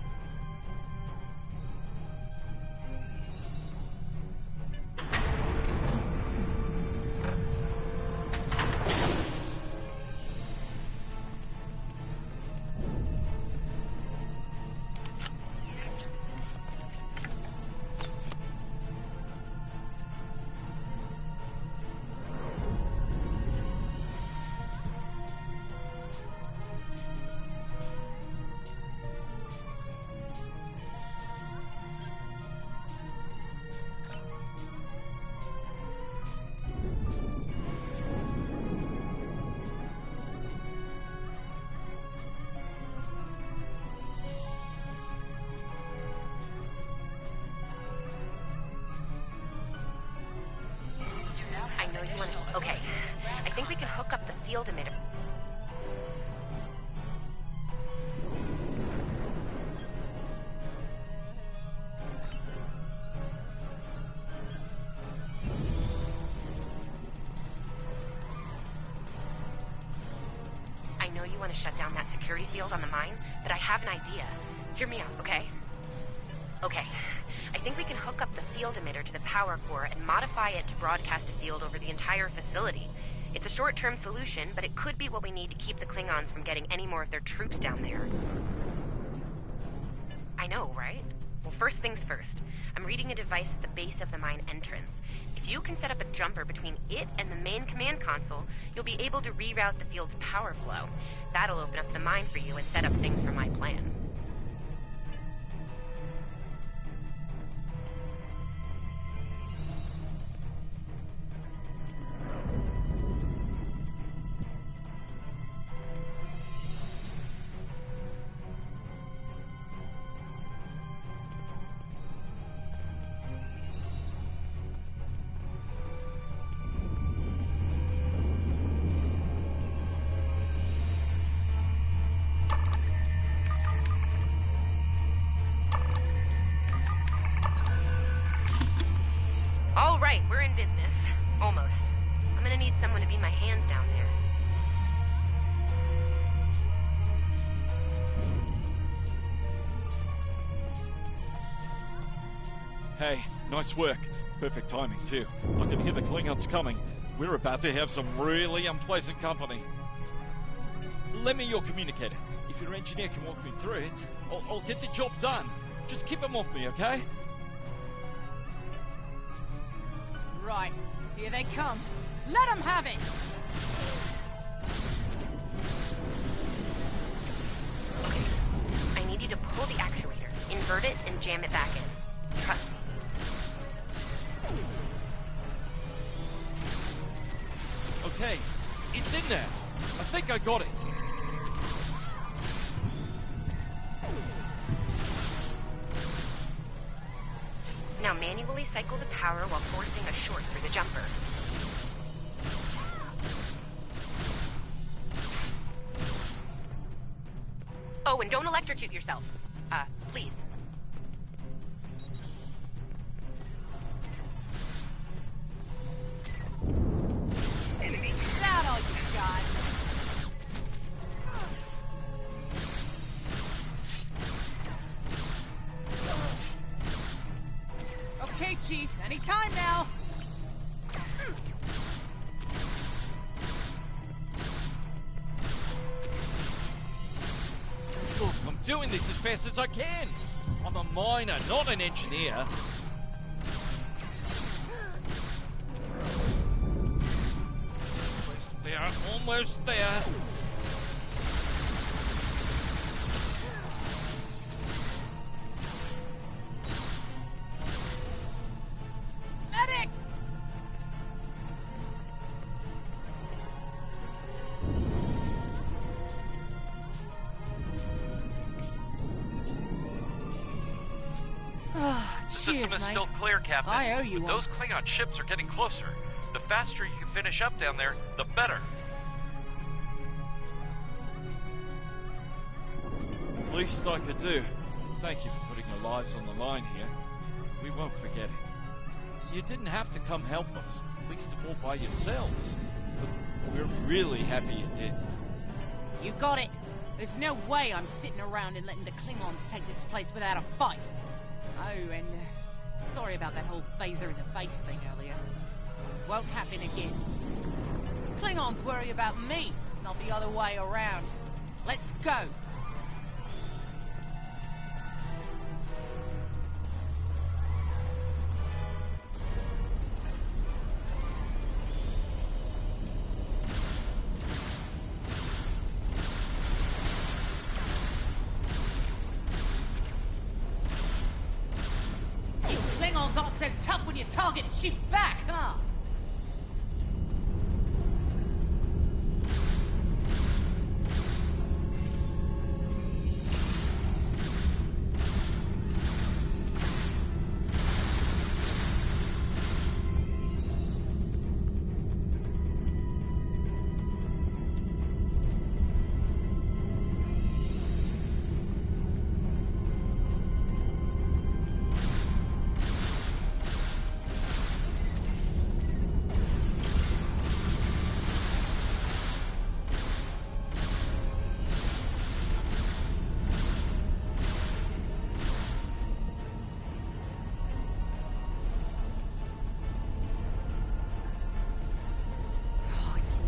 Okay, I think we can hook up the field emitter. I know you want to shut down that security field on the mine, but I have an idea. Hear me out, okay? Okay. I think we can hook up the field emitter to the power core and modify it to broadcast a field over the entire facility. It's a short-term solution, but it could be what we need to keep the Klingons from getting any more of their troops down there. I know, right? Well, first things first. I'm reading a device at the base of the mine entrance. If you can set up a jumper between it and the main command console, you'll be able to reroute the field's power flow. That'll open up the mine for you and set up things for my plan. be my hands down there. Hey, nice work. Perfect timing, too. I can hear the Klingons coming. We're about to have some really unpleasant company. Lend me your communicator. If your engineer can walk me through it, I'll get the job done. Just keep them off me, okay? Right. Here they come. Let them have it! Okay. I need you to pull the actuator, invert it, and jam it back in. Trust me. Okay, it's in there. I think I got it. Now manually cycle the power while forcing a short through the jumper. Oh, and don't electrocute yourself. Please. Is that all you got? Okay, Chief. Anytime now. Look, I'm doing this as fast as I can. I'm a miner, not an engineer. Almost there, almost there. Medic! The system is still clear, Captain. I owe you but one. those Klingon ships are getting closer. The faster you can finish up down there, the better. Least I could do. Thank you for putting your lives on the line here. We won't forget it. You didn't have to come help us, least of all by yourselves. But we're really happy you did. You got it. There's no way I'm sitting around and letting the Klingons take this place without a fight. Oh, and sorry about that whole phaser in the face thing earlier. Won't happen again. Klingons worry about me, not the other way around. Let's go. You Klingons aren't so tough when you target and shoot back, huh?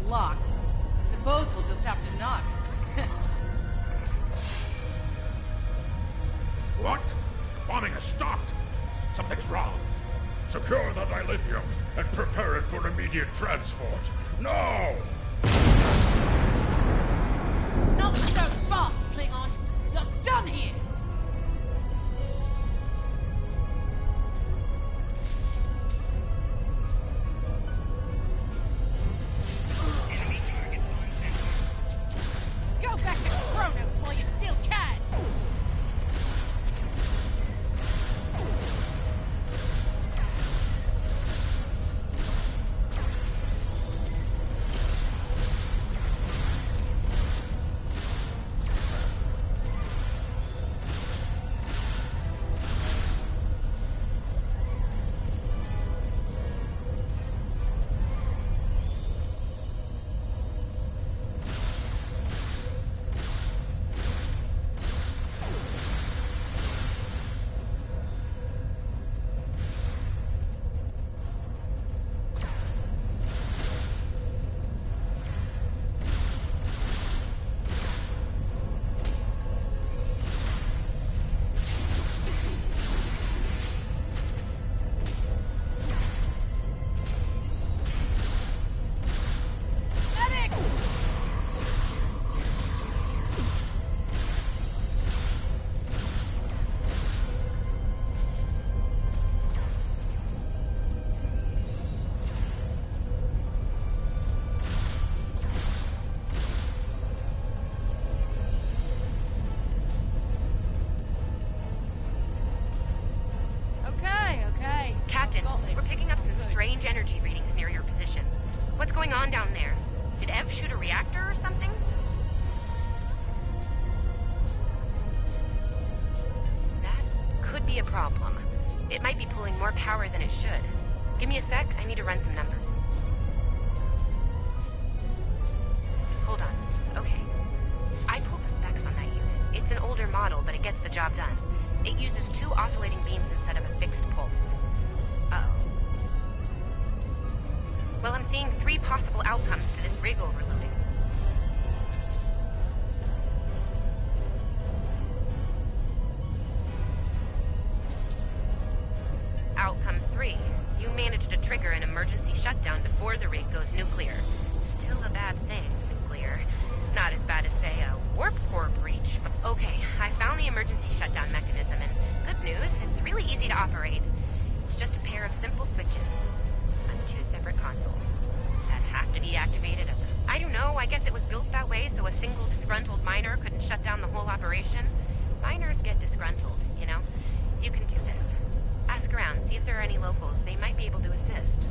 Locked. I suppose we'll just have to knock. What? The bombing has stopped. Something's wrong. Secure the dilithium and prepare it for immediate transport. No! Not so fast, Klingon! You're done here! Go back to Kronos while you still can! It might be pulling more power than it should. Give me a sec, I need to run some numbers. Hold on. Okay. I pulled the specs on that unit. It's an older model, but it gets the job done. It uses 2 oscillating beams instead of a fixed pulse. Uh-oh. Well, I'm seeing 3 possible outcomes to this rig overloading. Outcome 3. You managed to trigger an emergency shutdown before the rig goes nuclear. Still a bad thing, nuclear. Not as bad as, say, a warp core breach. Okay, I found the emergency shutdown mechanism, and good news, it's really easy to operate. It's just a pair of simple switches on 2 separate consoles that have to be activated at the... I don't know, I guess it was built that way so a single disgruntled miner couldn't shut down the whole operation. Miners get disgruntled, you know? You can do this. Ask around, see if there are any locals. They might be able to assist.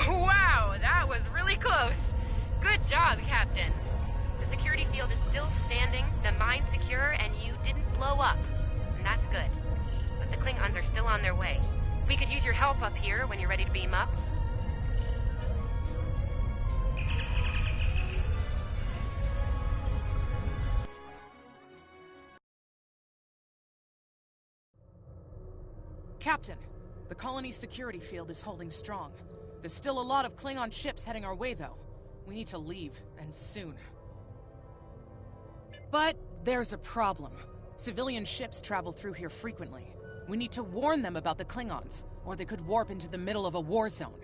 Wow, that was really close. Good job, Captain. The security field is still standing, the mine's secure, and you didn't blow up. And that's good. But the Klingons are still on their way. We could use your help up here when you're ready to beam up. Captain, the colony's security field is holding strong. There's still a lot of Klingon ships heading our way, though. We need to leave, and soon. But there's a problem. Civilian ships travel through here frequently. We need to warn them about the Klingons, or they could warp into the middle of a war zone.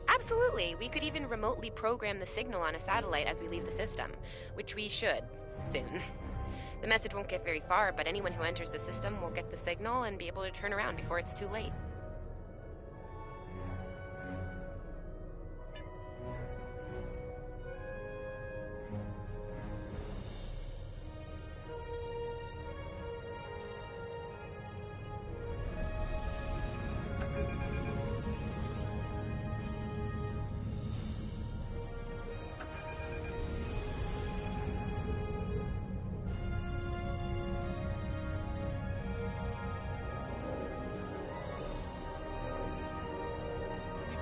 Absolutely. We could even remotely program the signal on a satellite as we leave the system, which we should, soon. The message won't get very far, but anyone who enters the system will get the signal and be able to turn around before it's too late.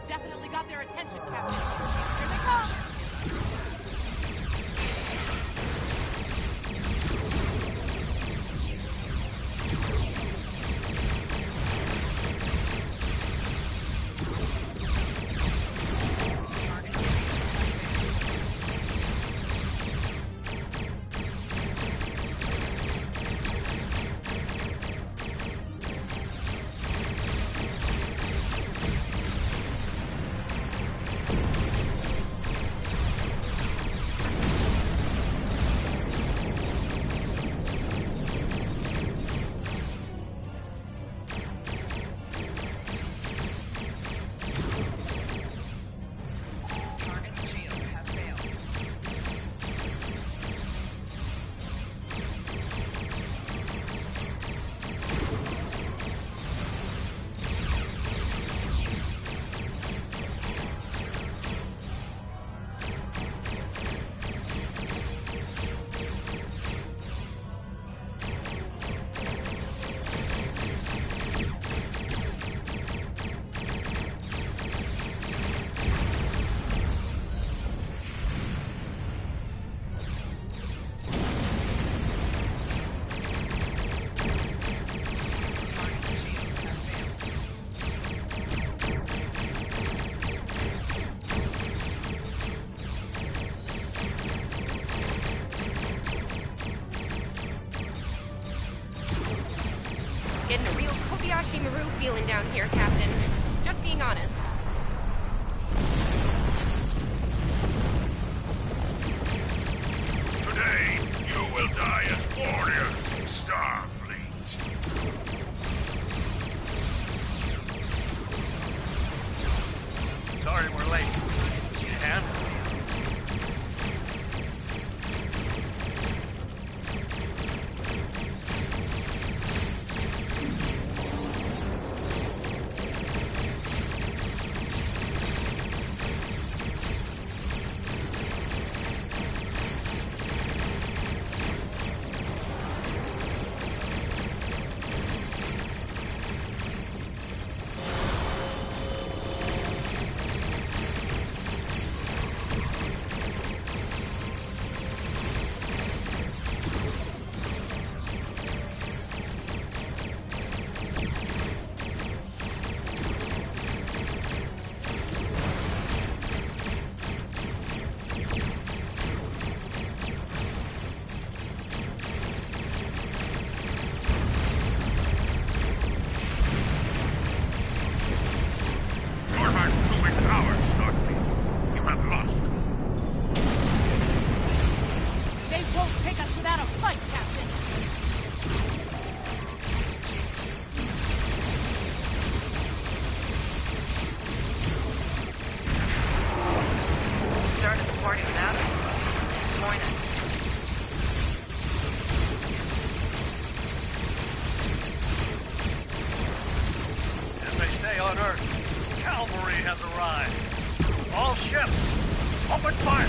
Definitely got their attention, Captain. Here they come! Getting a real Kobayashi Maru feeling down here, Captain. Just being honest. Today, you will die as warriors in Starfleet. Sorry we're late. Need a hand? On Earth, cavalry has arrived. All ships, open fire!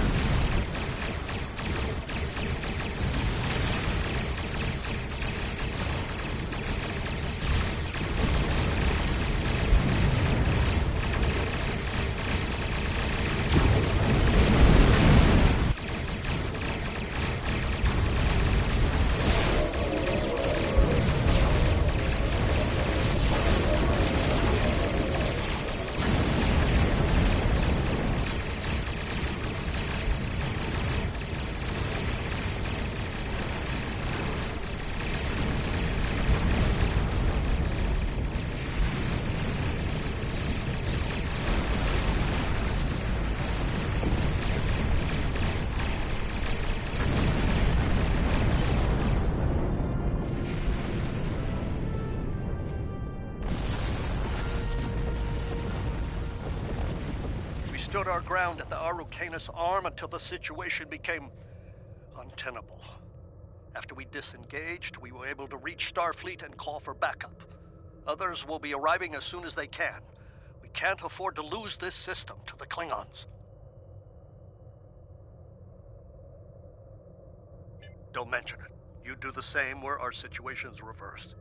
Stood our ground at the Araucanus Arm until the situation became untenable. After we disengaged, we were able to reach Starfleet and call for backup. Others will be arriving as soon as they can. We can't afford to lose this system to the Klingons. Don't mention it. You do the same where our situation's reversed.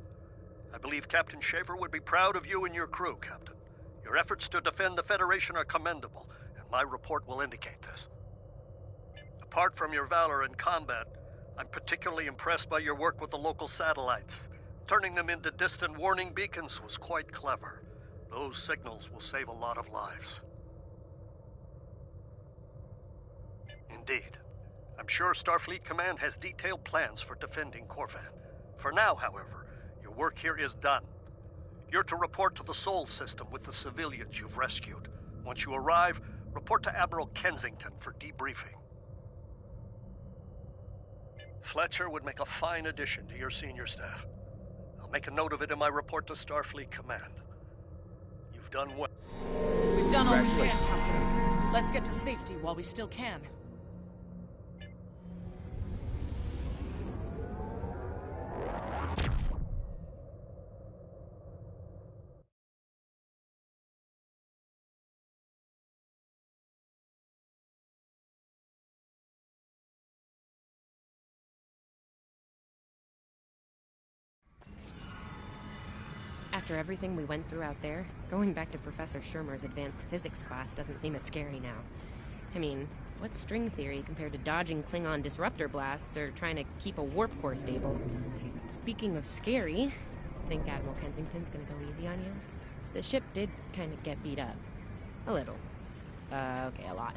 I believe Captain Schaefer would be proud of you and your crew, Captain. Your efforts to defend the Federation are commendable, and my report will indicate this. Apart from your valor in combat, I'm particularly impressed by your work with the local satellites. Turning them into distant warning beacons was quite clever. Those signals will save a lot of lives. Indeed. I'm sure Starfleet Command has detailed plans for defending Corvan. For now, however, your work here is done. You're to report to the Sol system with the civilians you've rescued. Once you arrive, report to Admiral Kensington for debriefing. Fletcher would make a fine addition to your senior staff. I'll make a note of it in my report to Starfleet Command. You've done well. We've done all we can, Captain. Let's get to safety while we still can. After everything we went through out there, going back to Professor Shermer's advanced physics class doesn't seem as scary now. I mean, what's string theory compared to dodging Klingon disruptor blasts or trying to keep a warp core stable? Speaking of scary, think Admiral Kensington's gonna go easy on you? The ship did kind of get beat up. A little. Okay, a lot.